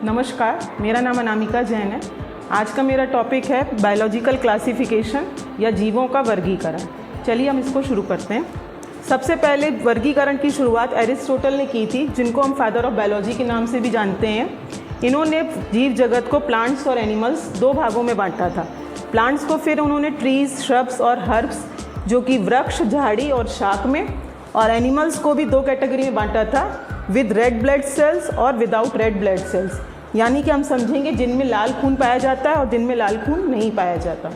नमस्कार, मेरा नाम अनामिका जैन है। आज का मेरा टॉपिक है बायोलॉजिकल क्लासिफिकेशन या जीवों का वर्गीकरण। चलिए हम इसको शुरू करते हैं। सबसे पहले वर्गीकरण की शुरुआत एरिस्टोटल ने की थी, जिनको हम फादर ऑफ बायोलॉजी के नाम से भी जानते हैं। इन्होंने जीव जगत को प्लांट्स और एनिमल्स दो भागों में बांटा था। प्लांट्स को फिर उन्होंने ट्रीज, श्रब्स और हर्ब्स जो कि वृक्ष, झाड़ी और शाक में, और एनिमल्स को भी दो कैटेगरी में बांटा था, विद रेड ब्लड सेल्स और विदाउट रेड ब्लड सेल्स। यानी कि हम समझेंगे जिनमें लाल खून पाया जाता है और जिनमें लाल खून नहीं पाया जाता।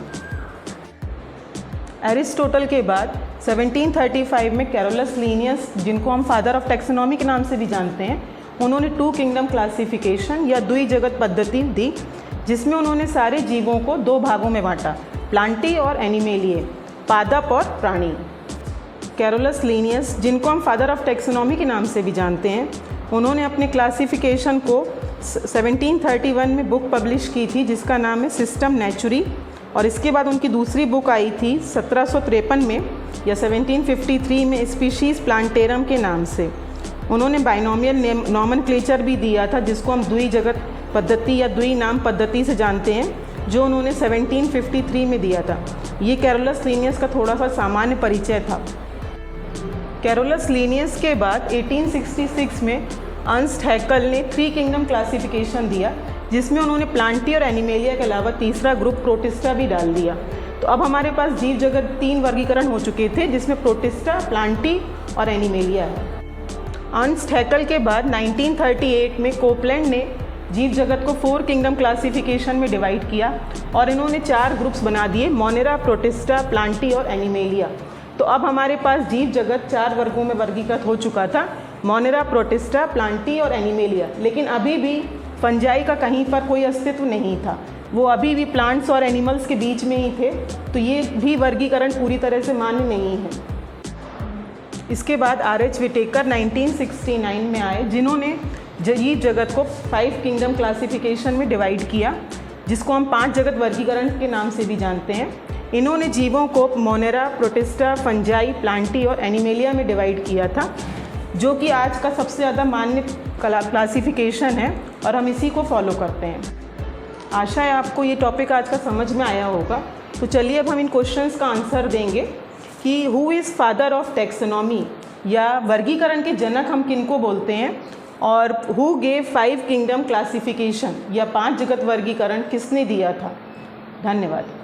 एरिस्टोटल के बाद 1735 में कैरोलस लीनियस, जिनको हम फादर ऑफ टैक्सोनॉमी के नाम से भी जानते हैं, उन्होंने टू किंगडम क्लासिफिकेशन या द्विजगत पद्धति दी, जिसमें उन्होंने सारे जीवों को दो भागों में बांटा, प्लांटी और एनिमेलिए, पादप और प्राणी। कैरोलस लीनियस, जिनको हम फादर ऑफ टैक्सोनॉमी के नाम से भी जानते हैं, उन्होंने अपने क्लासिफिकेशन को 1731 में बुक पब्लिश की थी जिसका नाम है सिस्टम नेचुरी। और इसके बाद उनकी दूसरी बुक आई थी 1753 में या 1753 में स्पीशीज़ प्लांटेरम के नाम से। उन्होंने बाइनोमियल नॉमेनक्लेचर भी दिया था, जिसको हम द्विजगत पद्धति या द्विनाम पद्धति से जानते हैं, जो उन्होंने 1753 में दिया था। ये कैरोलस लीनियस का थोड़ा सा सामान्य परिचय था। कैरोलस लीनियस के बाद 1866 में अर्नस्ट हैकल ने थ्री किंगडम क्लासिफिकेशन दिया, जिसमें उन्होंने प्लांटी और एनिमेलिया के अलावा तीसरा ग्रुप प्रोटिस्टा भी डाल दिया। तो अब हमारे पास जीव जगत तीन वर्गीकरण हो चुके थे, जिसमें प्रोटिस्टा, प्लांटी और एनिमेलिया है। अर्नस्ट हैकल के बाद 1938 में कोपलैंड ने जीव जगत को फोर किंगडम क्लासिफिकेशन में डिवाइड किया और इन्होंने चार ग्रुप्स बना दिए, मोनेरा, प्रोटिस्टा, प्लांटी और एनिमेलिया। तो अब हमारे पास जीव जगत चार वर्गों में वर्गीकृत हो चुका था, मोनेरा, प्रोटिस्टा, प्लांटी और एनिमेलिया। लेकिन अभी भी फंजाई का कहीं पर कोई अस्तित्व नहीं था, वो अभी भी प्लांट्स और एनिमल्स के बीच में ही थे। तो ये भी वर्गीकरण पूरी तरह से मान्य नहीं है। इसके बाद R.H. विटेकर 1969 में आए, जिन्होंने जीव जगत को 5 किंगडम क्लासिफिकेशन में डिवाइड किया, जिसको हम 5 जगत वर्गीकरण के नाम से भी जानते हैं। इन्होंने जीवों को मोनेरा, प्रोटिस्टा, फंजाई, प्लांटी और एनिमेलिया में डिवाइड किया था, जो कि आज का सबसे ज़्यादा मान्य क्लासिफिकेशन है और हम इसी को फॉलो करते हैं। आशा है आपको ये टॉपिक आज का समझ में आया होगा। तो चलिए अब हम इन क्वेश्चंस का आंसर देंगे कि who is father of taxonomy या वर्गीकरण के जनक हम किनको बोलते हैं, और हु गेव 5 किंगडम क्लासिफिकेशन या 5 जगत वर्गीकरण किसने दिया था। धन्यवाद।